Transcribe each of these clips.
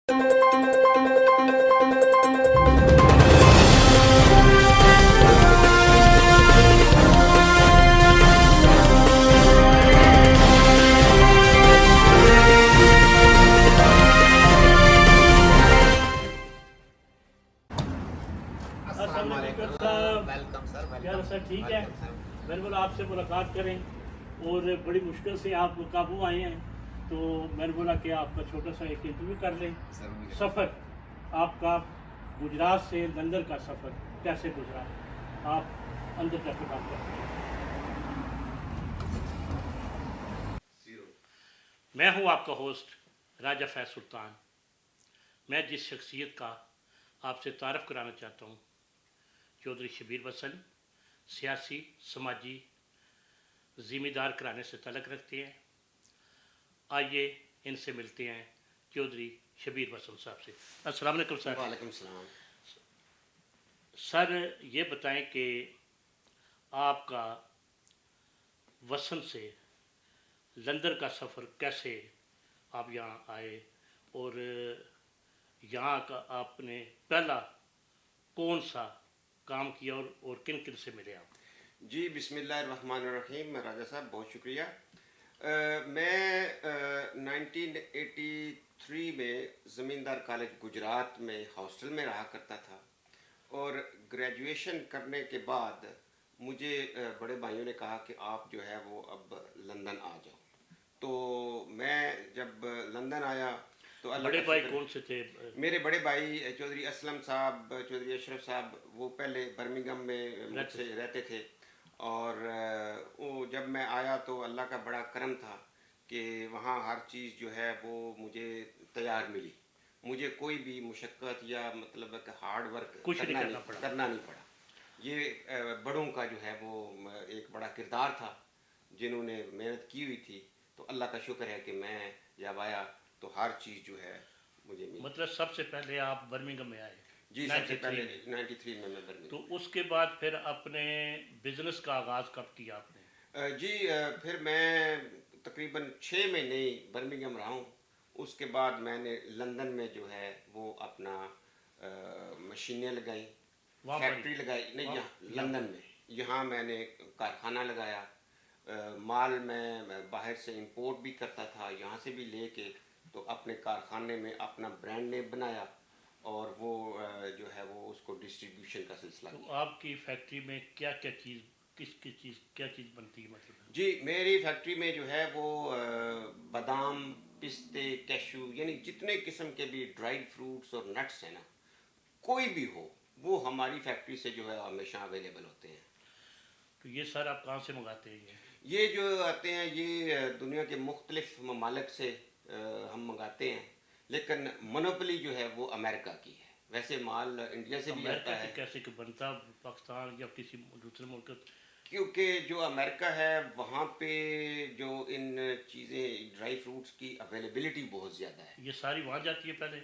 अस्सलाम वालेकुम sir, welcome sir, क्या वेलकम सर ठीक है। Welcome sir. मैंने बोला आपसे मुलाकात करें और बड़ी मुश्किल से आप काबू आए हैं, तो मैंने बोला कि आपका छोटा सा एक इंटरव्यू कर लें। जरूर सफ़र आपका गुजरात से लंदन का सफ़र कैसे गुजरा, आप अंदर जाके बात करते हैं। मैं हूँ आपका होस्ट राजा फैज सुल्तान। मैं जिस शख्सियत का आपसे तारफ़ कराना चाहता हूँ, चौधरी शबीर वसन, सियासी समाजी ज़िम्मेदार कराने से तल्लक़ रखते हैं। आइए इनसे मिलते हैं चौधरी शबीर वसन साहब से। अस्सलाम वालेकुम सर। वालेकुम सलाम। सर ये बताएं कि आपका वसन से लंदन का सफ़र कैसे आप यहाँ आए और यहाँ का आपने पहला कौन सा काम किया और किन किन से मिले आप? जी बिस्मिल्लाहिर्रहमानिर्रहीम। राजा साहब बहुत शुक्रिया। मैं 1983 में ज़मींदार कॉलेज गुजरात में हॉस्टल में रहा करता था और ग्रेजुएशन करने के बाद मुझे बड़े भाइयों ने कहा कि आप जो है वो अब लंदन आ जाओ। तो मैं जब लंदन आया तो अल्लाह बड़े का भाई शुक्र, कौन से थे? मेरे बड़े भाई चौधरी असलम साहब, चौधरी अशरफ साहब, वो पहले बर्मिंघम में मुझसे रहते थे और वो जब मैं आया तो अल्लाह का बड़ा करम था कि वहाँ हर चीज़ जो है वो मुझे तैयार मिली। मुझे कोई भी मुशक्क़त या मतलब कि हार्ड वर्क कुछ नहीं करना नहीं पड़ा। ये बड़ों का जो है वो एक बड़ा किरदार था जिन्होंने मेहनत की हुई थी। तो अल्लाह का शुक्र है कि मैं जब आया तो हर चीज़ जो है मुझे मिली। मतलब सबसे पहले आप बर्मिंघम में आए? जी सबसे पहले 93 में मैं बर्मिंघम। तो उसके बाद फिर अपने बिजनेस का आगाज़ कब किया आपने? जी फिर मैं तकरीबन 6 महीने बर्मिंघम रहा हूँ। उसके बाद मैंने लंदन में जो है वो अपना मशीनें लगाई, वहाँ पर फैक्ट्री लगाई। नहीं, वहाँ- यहाँ लंदन में यहाँ मैंने कारखाना लगाया। माल मैं बाहर से इंपोर्ट भी करता था, यहाँ से भी लेके तो अपने कारखाने में अपना ब्रांड नेम बनाया और वो जो है वो उसको डिस्ट्रीब्यूशन का सिलसिला तो किया। आपकी फैक्ट्री में क्या क्या चीज़, क्या चीज़ बनती है मतलब? जी मेरी फैक्ट्री में जो है वो बादाम, पिस्ते, कैशू यानी जितने किस्म के भी ड्राइड फ्रूट्स और नट्स हैं ना, कोई भी हो वो हमारी फैक्ट्री से जो है हमेशा अवेलेबल होते हैं। तो ये सर आप कहाँ से मंगाते हैं ये जो आते हैं ये दुनिया के मुख्तलिफ ममालिक से हम मंगाते हैं, लेकिन मोनोपोली जो है वो अमेरिका की है। वैसे माल इंडिया से भी आता है। कैसे कि बनता पाकिस्तान या किसी दूसरे मुल्क? क्योंकि जो अमेरिका है वहाँ पे जो इन चीज़ें ड्राई फ्रूट्स की अवेलेबिलिटी बहुत ज़्यादा है। ये सारी वहाँ जाती है पहले?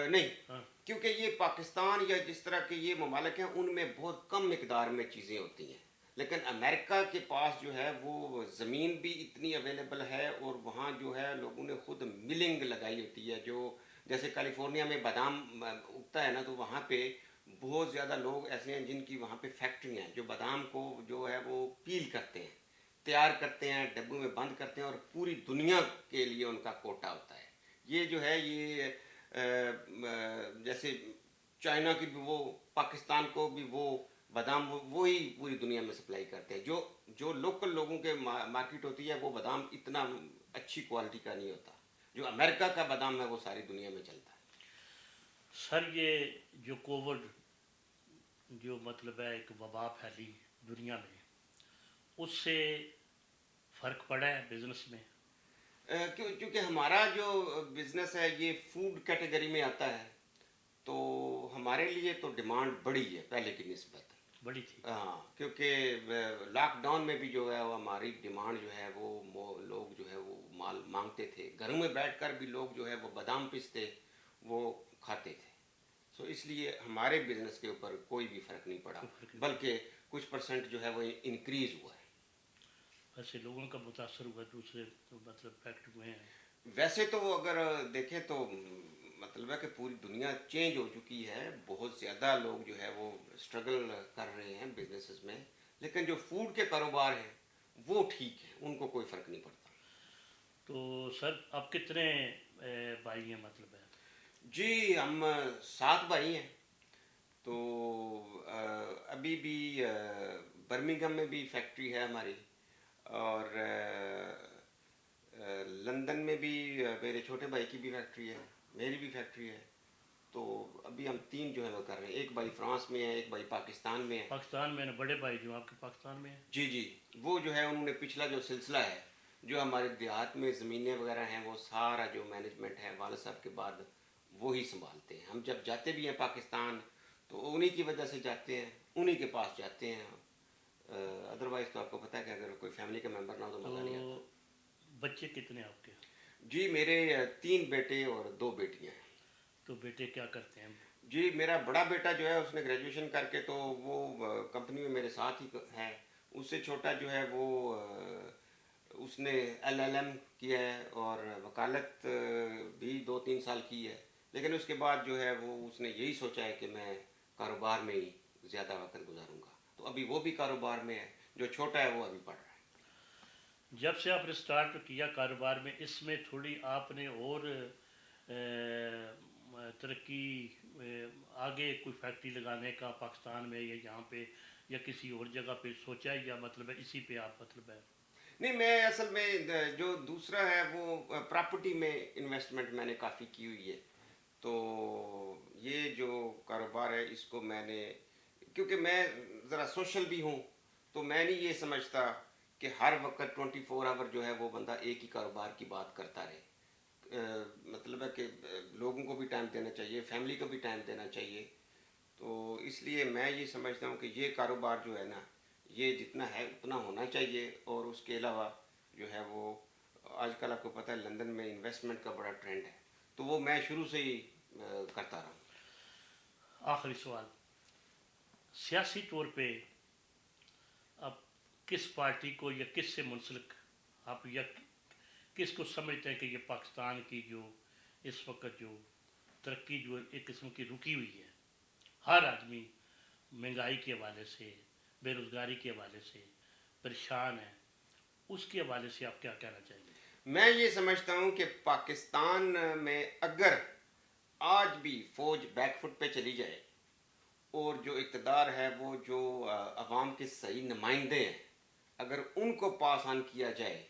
नहीं, हाँ। क्योंकि ये पाकिस्तान या जिस तरह के ये ममालिक हैं उनमें बहुत कम मिकदार में चीज़ें होती हैं, लेकिन अमेरिका के पास जो है वो ज़मीन भी इतनी अवेलेबल है और वहाँ जो है लोगों ने खुद मिलिंग लगाई होती है। जो जैसे कैलिफोर्निया में बादाम उगता है ना, तो वहाँ पे बहुत ज़्यादा लोग ऐसे हैं जिनकी वहाँ पे फैक्ट्री हैं जो बादाम को जो है वो पील करते हैं, तैयार करते हैं, डब्बों में बंद करते हैं और पूरी दुनिया के लिए उनका कोटा होता है। ये जो है ये जैसे चाइना की भी वो, पाकिस्तान को भी वो बादाम वो ही पूरी दुनिया में सप्लाई करते हैं। जो लोकल लोगों के मार्केट होती है वो बादाम इतना अच्छी क्वालिटी का नहीं होता। जो अमेरिका का बादाम है वो सारी दुनिया में चलता है। सर ये जो कोविड जो मतलब है एक वबा फैली दुनिया में, उससे फ़र्क पड़ा है बिज़नेस में? क्योंकि हमारा जो बिज़नेस है ये फूड कैटेगरी में आता है, तो हमारे लिए तो डिमांड बड़ी है पहले की निस्बत। बड़ी थी। हाँ, क्योंकि लॉकडाउन में भी जो है वो हमारी डिमांड जो है वो लोग जो है वो माल मांगते थे। घरों में बैठकर भी लोग जो है वो बादाम पिस्ते वो खाते थे। सो इसलिए हमारे बिजनेस के ऊपर कोई भी फ़र्क नहीं पड़ा, बल्कि कुछ परसेंट जो है वो इंक्रीज़ हुआ है। ऐसे लोगों का मुतासर हुआ दूसरे तो मतलब फैक्ट्री में है। वैसे तो अगर देखें तो مطلب ہے کہ پوری دنیا چینج ہو چکی ہے، بہت زیادہ لوگ جو ہے وہ اسٹرگل کر رہے ہیں بزنسز میں، لیکن جو فوڈ کے کاروبار ہیں وہ ٹھیک ہے، ان کو کوئی فرق نہیں پڑتا۔ تو سر آپ کتنے بھائی ہیں مطلب ہے؟ جی ہم 7 بھائی ہیں، تو ابھی بھی برمنگھم میں بھی فیکٹری ہے ہماری، اور لندن میں بھی میرے چھوٹے بھائی کی بھی فیکٹری ہے، میری بھی فیکٹری ہے۔ تو ابھی ہم 3 جو ہے وہ کر رہے ہیں، ایک بھائی فرانس میں ہے، ایک بھائی پاکستان میں ہے۔ پاکستان میں بڑے بھائی جو آپ کے پاکستان میں ہیں؟ جی جی، وہ جو ہے انہوں نے پچھلا جو سلسلہ ہے، جو ہمارے دیہات میں زمینیں وغیرہ ہیں، وہ سارا جو مینجمنٹ ہے والد صاحب کے بعد وہی سنبھالتے ہیں۔ ہم جب جاتے بھی ہیں پاکستان تو انہی کی وجہ سے جاتے ہیں، انہی کے پاس جاتے ہیں۔ ادروائز تو آپ کو پتہ ہے کہ اگر کوئی فیملی کا ممبر نہ ہو تو مزہ نہیں آتا۔ تو بچے کتنے آپ کے؟ جی میرے 3 بیٹے اور 2 بیٹیاں ہیں۔ تو بیٹے کیا کرتے ہیں؟ جی میرا بڑا بیٹا جو ہے اس نے گریجویشن کر کے تو وہ کمپنی میں میرے ساتھ ہی ہے۔ اس سے چھوٹا جو ہے وہ اس نے LLM کیا ہے اور وکالت بھی 2-3 سال کی ہے، لیکن اس کے بعد جو ہے وہ اس نے یہی سوچا ہے کہ میں کاروبار میں ہی زیادہ وقت گزاروں گا، تو ابھی وہ بھی کاروبار میں ہے، جو چھوٹا ہے وہ ابھی پڑھ رہا ہے۔ جب سے آپ نے سٹارٹ کیا کاروبار میں، اس میں تھوڑی آپ نے اور ترقی آگے کوئی فیکٹری لگانے کا پاکستان میں یا یہاں پہ یا کسی اور جگہ پہ سوچا ہے، یا مطلب ہے اسی پہ آپ مطلب ہے؟ نہیں، میں اصل میں جو دوسرا ہے وہ پراپرٹی میں انویسٹمنٹ میں نے کافی کی ہوئی ہے، تو یہ جو کاروبار ہے اس کو میں نے، کیونکہ میں ذرا سوشل بھی ہوں، تو میں نہیں یہ سمجھتا کہ ہر وقت 24 آور جو ہے وہ بندہ ایک ہی کاروبار کی بات کرتا رہے۔ مطلب ہے کہ لوگوں کو بھی ٹائم دینا چاہیے، فیملی کو بھی ٹائم دینا چاہیے، تو اس لیے میں یہ سمجھتا ہوں کہ یہ کاروبار جو ہے نا، یہ جتنا ہے اتنا ہونا چاہیے، اور اس کے علاوہ جو ہے وہ آج کل آپ کو پتہ ہے لندن میں انویسٹمنٹ کا بڑا ٹرینڈ ہے، تو وہ میں شروع سے ہی کرتا رہا ہوں۔ آخری سوال، سیاسی طور پہ آپ کس پارٹی کو یا کس سے منسلک آپ یا کس کو سمجھتے ہیں کہ یہ پاکستان کی جو اس وقت جو ترقی جو ایک قسم کی رکی ہوئی ہے، ہر آدمی مہنگائی کے حوالے سے، بے روزگاری کے حوالے سے پریشان ہے، اس کے حوالے سے آپ کیا کہنا چاہیں گے؟ میں یہ سمجھتا ہوں کہ پاکستان میں اگر آج بھی فوج بیک فٹ پہ چلی جائے اور جو اقتدار ہے وہ جو عوام کے صحیح نمائندے ہیں اگر ان کو پاس آن کیا جائے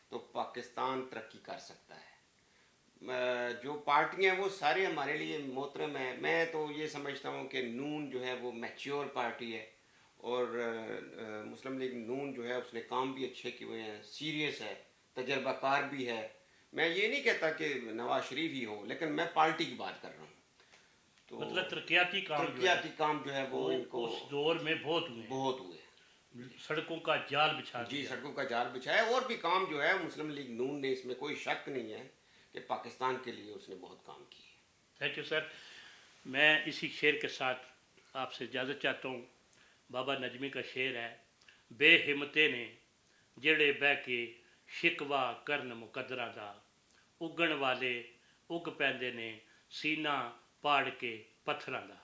تو پاکستان ترقی کر سکتا ہے۔ جو پارٹیاں وہ سارے ہمارے لیے محترم ہیں، میں تو یہ سمجھتا ہوں کہ نون جو ہے وہ میچیور پارٹی ہے، اور مسلم لیگ نون جو ہے اس نے کام بھی اچھے کیے ہوئے ہیں، سیریس ہے، تجربہ کار بھی ہے۔ میں یہ نہیں کہتا کہ نواز شریف ہی ہو، لیکن میں پارٹی کی بات کر رہا ہوں۔ تو مطلب ترقیاتی کام جو ہے ترقیاتی کام جو ہے وہ ان کو اس دور میں بہت ہوئے ہیں، بہت ہوئے ہیں۔ سڑکوں کا جال بچھا جی دیا۔ سڑکوں کا جال بچھایا، اور بھی کام جو ہے مسلم لیگ نون نے، اس میں کوئی شک نہیں ہے کہ پاکستان کے لیے اس نے بہت کام کیے۔ Thank you sir. میں اسی شعر کے ساتھ آپ سے اجازت چاہتا ہوں۔ بابا نجمی کا شعر ہے، بے ہمتے نے جڑے بہ کے شکوا کرن مقدرہ دا، اگن والے اگ پیندے نے سینہ پاڑ کے پتھراں دا۔